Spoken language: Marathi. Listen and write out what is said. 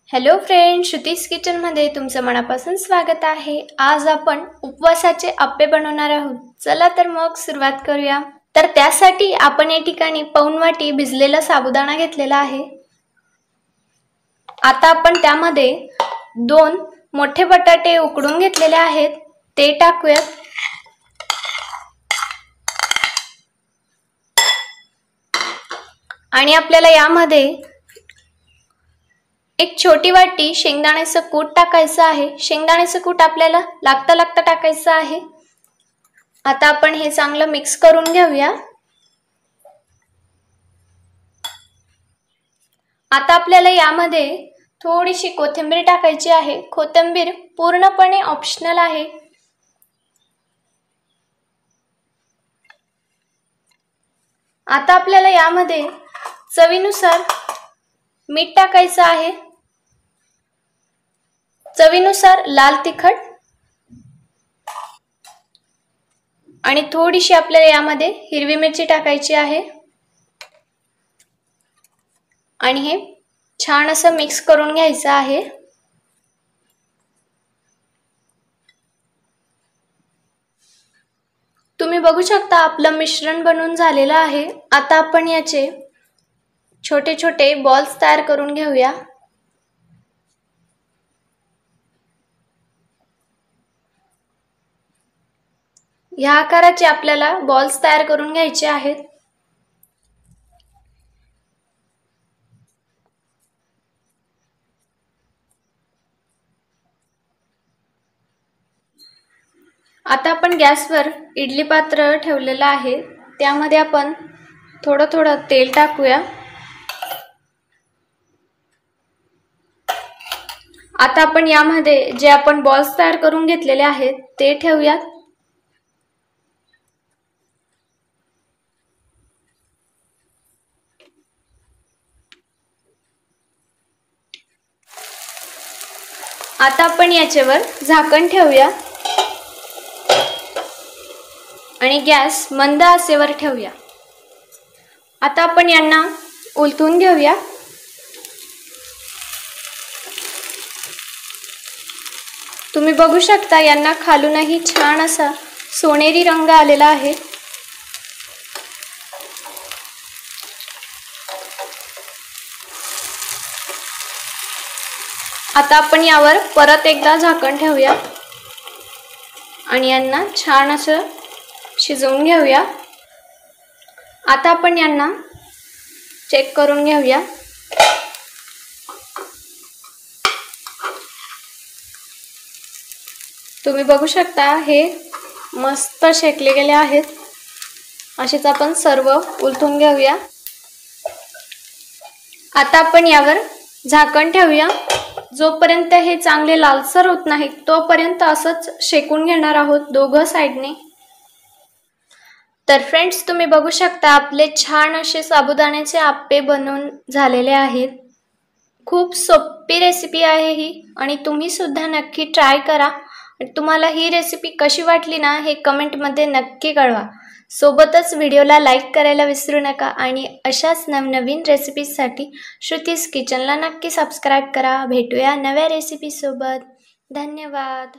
हॅलो फ्रेंड्स, श्रुतीज किचनमध्ये तुमचं मनापासून स्वागत आहे। आज आपण उपवासाचे आप्पे बनवणार आहोत। चला तर मग सुरुवात करूया। तर त्यासाठी आपण या ठिकाणी पाऊण वाटी भिजलेला साबुदाणा घेतलेला आहे। आता आपण त्यामध्ये 2 मोठे बटाटे उकडून घेतलेले आहेत, ते टाकूयात। आणि आपल्याला यामध्ये एक छोटी वाटी शेंगदाण्याचं कूट टाकायचं आहे। शेंगदाण्याचं कूट आपल्याला लागता टाकायचं आहे। आता आपण हे चांगलं मिक्स करून घेऊया। आता आपल्याला यामध्ये थोडीशी कोथिंबीर टाकायची आहे। कोथिंबीर पूर्णपणे ऑप्शनल आहे। आता आपल्याला यामध्ये चवीनुसार मीठ टाकायचं आहे, चवीनुसार लाल तिखट आणि थोडीशी आपल्याला यामध्ये हिरवी मिरची टाकायची आहे। आणि हे छान असं मिक्स करून घ्यायचं आहे। तुम्ही बघू शकता आपलं मिश्रण बनवून झालेलं आहे। आता आपण याचे छोटे छोटे बॉल्स तयार करून घेऊया। या आकाराचे आपल्याला बॉल्स तयार करून घ्यायचे आहेत। आता आपण गॅसवर इडली पात्र ठेवलेलं आहे, त्यामध्ये आपण थोडं तेल टाकूया। आता आपण यामध्ये जे आपण बॉल्स तयार करून घेतलेले आहेत ते ठेवूया। आता आपण याच्यावर झाकण ठेवूया आणि गॅस मंद आचेवर ठेवूया। आता आपण यांना उलटून घेऊया। तुम्ही बघू शकता यांना खालूनही छान असा सोनेरी रंग आलेला आहे। आता आपण यावर परत एकदा झाकण ठेवूया आणि यांना छान असं शिजवून घेऊया। आता आपण यांना चेक करून घेऊया। तुम्ही बघू शकता हे मस्त शेकले गेले आहेत। असेच आपण सर्व उलटून घेऊया। आता आपण यावर झाकण ठेवूया। जोपर्यंत हे चांगले लालसर होत नाही तोपर्यंत असंच शेकून घेणार आहोत दोघं साइडने। तर फ्रेंड्स, तुम्ही बघू शकता आपले छान असे साबुदाण्याचे आप्पे बनवून झालेले आहेत। खूप सोपी रेसिपी आहे ही आणि तुम्ही सुद्धा नक्की ट्राय करा। तुम्हाला ही रेसिपी कशी वाटली ना हे कमेंट मध्ये नक्की कळवा। सोबतच व्हिडिओला लाईक करायला विसरू नका आणि अशाच नवनवीन रेसिपीजसाठी श्रुतीज किचनला नक्की सबस्क्राइब करा। भेटूया नव्या रेसिपी सोबत। धन्यवाद।